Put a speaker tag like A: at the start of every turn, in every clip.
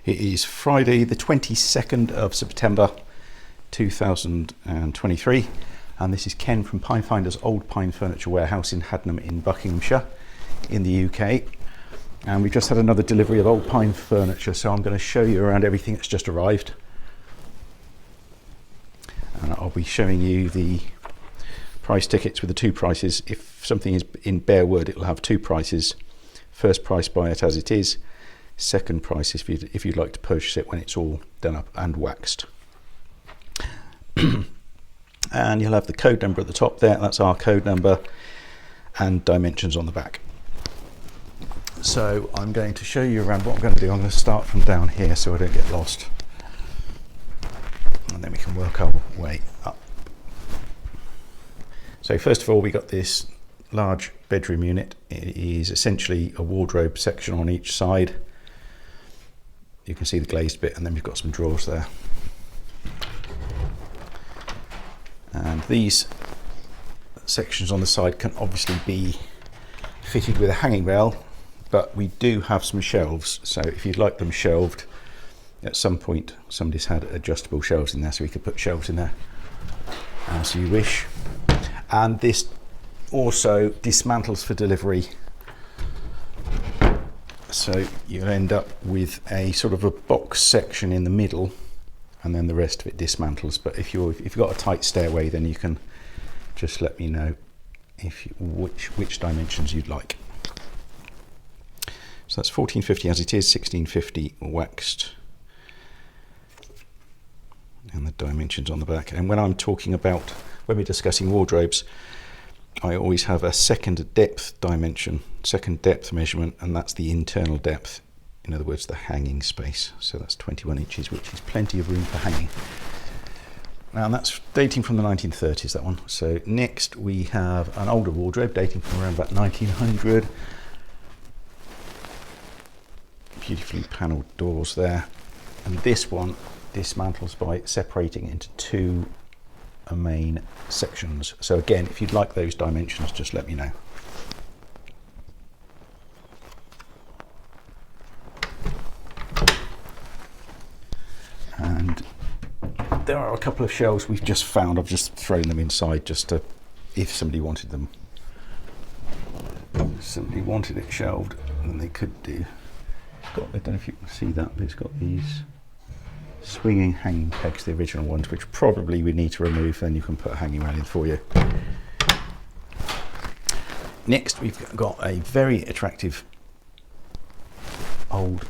A: It is Friday the 22nd of September 2023 and this is Ken from Pine Finder's Old Pine Furniture Warehouse in Hadnam in Buckinghamshire in the UK, and we've just had another delivery of old pine furniture, so I'm going to show you around everything that's just arrived, and I'll be showing you the price tickets with the two prices. If something is in bare wood, it will have two prices. First price, buy it as it is. Second price is if you'd like to purchase it when it's all done up and waxed. And you'll have the code number at the top there, that's our code number, and dimensions on the back. So I'm going to show you around what I'm going to do. I'm going to start from down here so I don't get lost, and then we can work our way up. So first of all, we got this large bedroom unit. It is essentially a wardrobe section on each side. You can see the glazed bit, and then we've got some drawers there. And these sections on the side can obviously be fitted with a hanging rail, but we do have some shelves. So if you'd like them shelved, at some point somebody's had adjustable shelves in there, so we could put shelves in there as you wish. And this also dismantles for delivery. So you'll end up with a sort of a box section in the middle, and then the rest of it dismantles. But if you've got a tight stairway, then you can just let me know which dimensions you'd like. So that's 1450 as it is, 1650 waxed, and the dimensions on the back. And when I'm talking about, when we're discussing wardrobes, I always have a second depth dimension, second depth measurement, and that's the internal depth, in other words the hanging space. So that's 21 inches, which is plenty of room for hanging. Now that's dating from the 1930s, that one. So next we have an older wardrobe dating from around about 1900. Beautifully panelled doors there, and this one dismantles by separating into two main sections. So again, if you'd like those dimensions, just let me know. And there are a couple of shelves we've just found. I've just thrown them inside just to, if somebody wanted them, if somebody wanted it shelved, then they could do. I don't know if you can see that, but it's got these swinging hanging pegs, the original ones, which probably we need to remove, then you can put a hanging rail in for you. Next we've got a very attractive old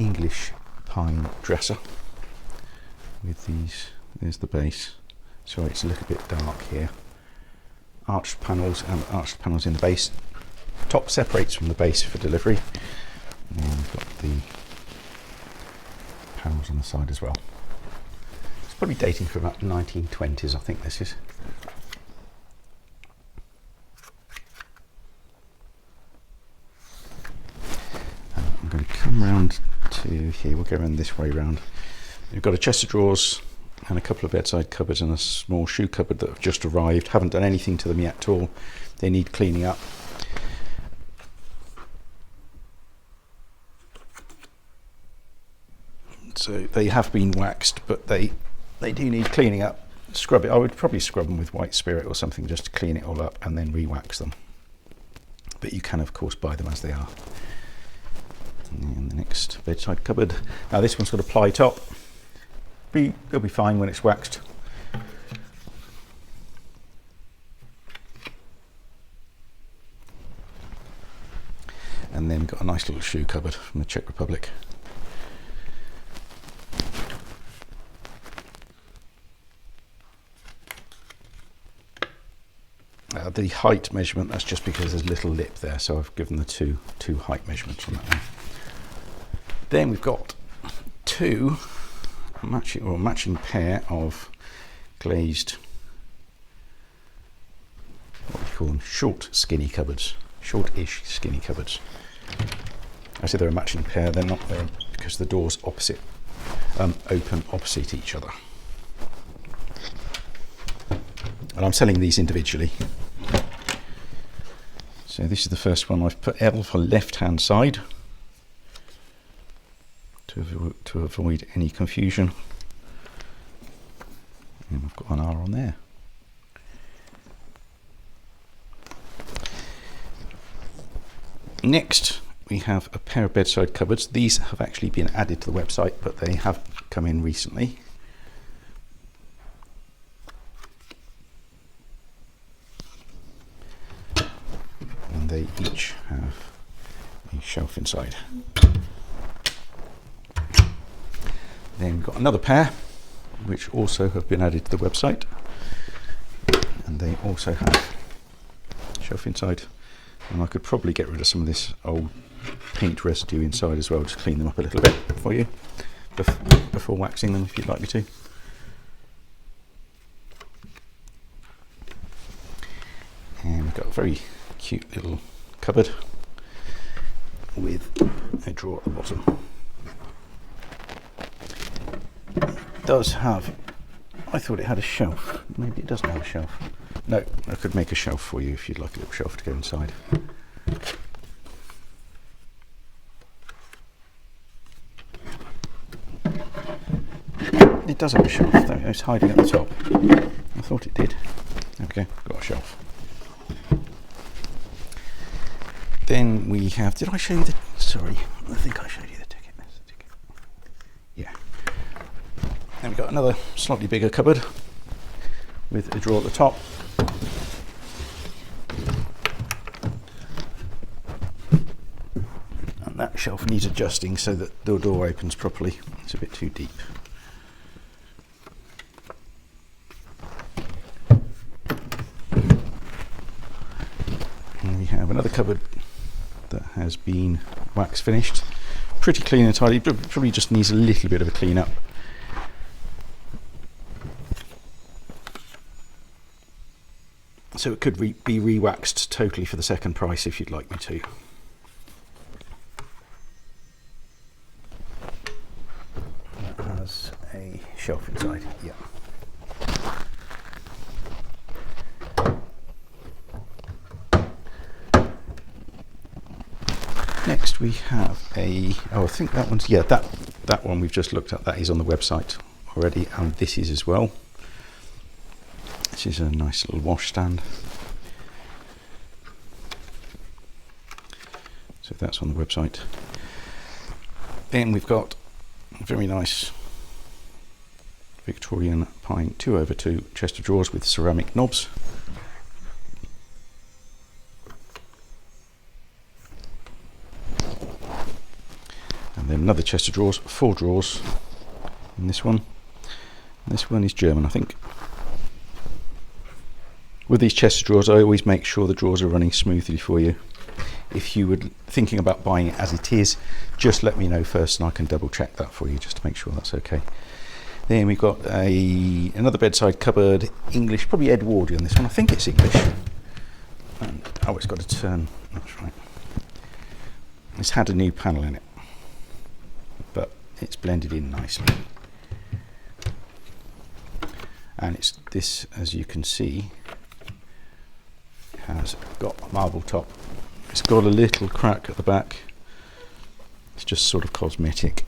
A: English pine dresser with these, there's the base, sorry it's a little bit dark here, arched panels and arched panels in the base. Top separates from the base for delivery, and then we've got the panels on the side as well. It's probably dating from about 1920s, I think this is. I'm going to come round to here, we'll go around this way round. We've got a chest of drawers and a couple of bedside cupboards and a small shoe cupboard that have just arrived. Haven't done anything to them yet at all. They need cleaning up. So they have been waxed, but they do need cleaning up. Scrub it. I would probably scrub them with white spirit or something just to clean it all up and then re-wax them. But you can of course buy them as they are. And the next bedside cupboard. Now this one's got a ply top. It'll be fine when it's waxed. And then we've got a nice little shoe cupboard from the Czech Republic. The height measurement, that's just because there's a little lip there, so I've given the two height measurements on that one. Then we've got two matching pair of glazed, what do you call them, short skinny cupboards, short-ish skinny cupboards. I say they're a matching pair, they're not there because the doors opposite open opposite each other. And I'm selling these individually. So this is the first one. I've put L for left hand side to to avoid any confusion. And I've got an R on there. Next, we have a pair of bedside cupboards. These have actually been added to the website, but they have come in recently. And they each have a shelf inside. Then we've got another pair, which also have been added to the website. And they also have a shelf inside. And I could probably get rid of some of this old paint residue inside as well, just clean them up a little bit for you before waxing them if you'd like me to. And we've got a very cute little cupboard with a drawer at the bottom. It does have, I thought it had a shelf, maybe it doesn't have a shelf. No, I could make a shelf for you if you'd like a little shelf to go inside. It does have a shelf though, it's hiding at the top. I thought it did. There we go, got a shelf. Then we have, did I show you the, sorry, I think I showed you the ticket. There's the ticket. Yeah. Then we've got another slightly bigger cupboard with a drawer at the top. And that shelf needs adjusting so that the door opens properly. It's a bit too deep. And we have another cupboard that has been wax finished. Pretty clean and tidy, but probably just needs a little bit of a clean up. So it could be re-waxed totally for the second price if you'd like me to. That has a shelf inside, yeah. Next we have a, oh I think that one's, yeah, that one we've just looked at, that is on the website already, and this is as well. This is a nice little wash stand. So that's on the website. Then we've got a very nice Victorian pine 2/2 chest of drawers with ceramic knobs. And then another chest of drawers, 4 drawers in this one. This one is German, I think. With these chest of drawers, I always make sure the drawers are running smoothly for you. If you were thinking about buying it as it is, just let me know first and I can double check that for you just to make sure that's okay. Then we've got another bedside cupboard, English, probably Edwardian this one, I think it's English. And, oh, it's got a turn, that's right. It's had a new panel in it, but it's blended in nicely. And it's this, as you can see, has got a marble top. It's got a little crack at the back. It's just sort of cosmetic.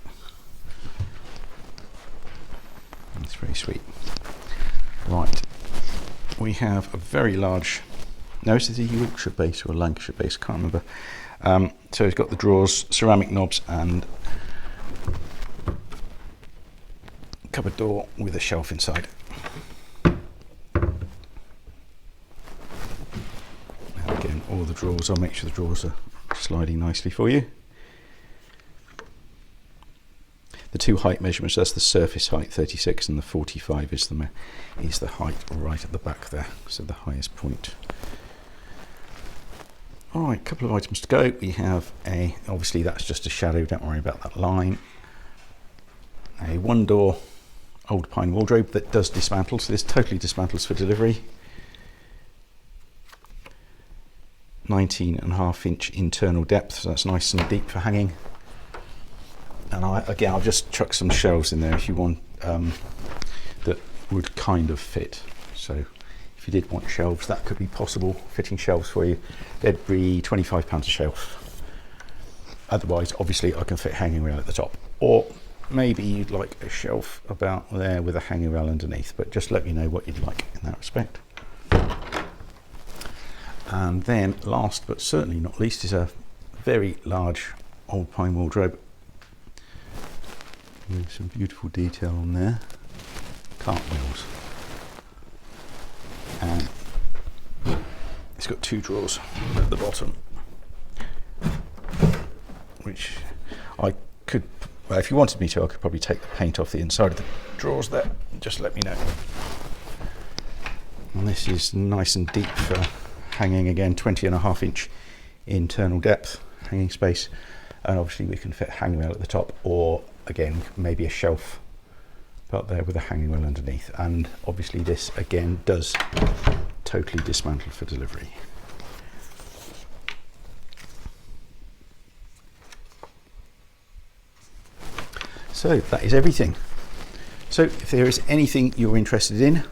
A: It's very sweet. Right, we have a very large, no, this is a Yorkshire base or a Lancashire base, can't remember. So it's got the drawers, ceramic knobs and cupboard door with a shelf inside. Again, all the drawers, I'll make sure the drawers are sliding nicely for you. The 2 height measurements, that's the surface height 36 and the 45 is the height right at the back there, so the highest point. Alright, a couple of items to go. We have obviously that's just a shadow, don't worry about that line. A 1-door old pine wardrobe that does dismantle, so this totally dismantles for delivery. 19.5-inch internal depth, so that's nice and deep for hanging. And again, I've just chucked some shelves in there if you want that would kind of fit. So if you did want shelves, that could be possible, fitting shelves for you. They'd be £25 a shelf. Otherwise, obviously, I can fit hanging rail at the top. Or maybe you'd like a shelf about there with a hanging rail underneath, but just let me know what you'd like in that respect. And then last but certainly not least is a very large old pine wardrobe with some beautiful detail on there, cartwheels, and it's got 2 drawers at the bottom, which I could, well, if you wanted me to, I could probably take the paint off the inside of the drawers there. Just let me know. And this is nice and deep for hanging, again 20.5 inch internal depth hanging space, and obviously we can fit a hanging rail at the top, or again maybe a shelf up there with a hanging rail underneath. And obviously this again does totally dismantle for delivery. So that is everything. So if there is anything you're interested in,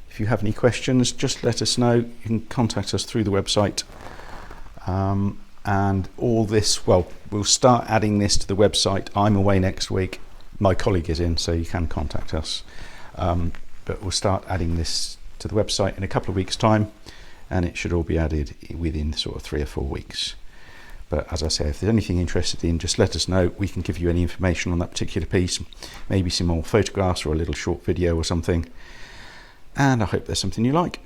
A: if you have any questions, just let us know. You can contact us through the website. And all this, well, we'll start adding this to the website. I'm away next week. My colleague is in, so you can contact us. But we'll start adding this to the website in a couple of weeks' time, and it should all be added within sort of 3 or 4 weeks. But as I say, if there's anything interested in, just let us know. We can give you any information on that particular piece, maybe some more photographs or a little short video or something. And I hope there's something you like.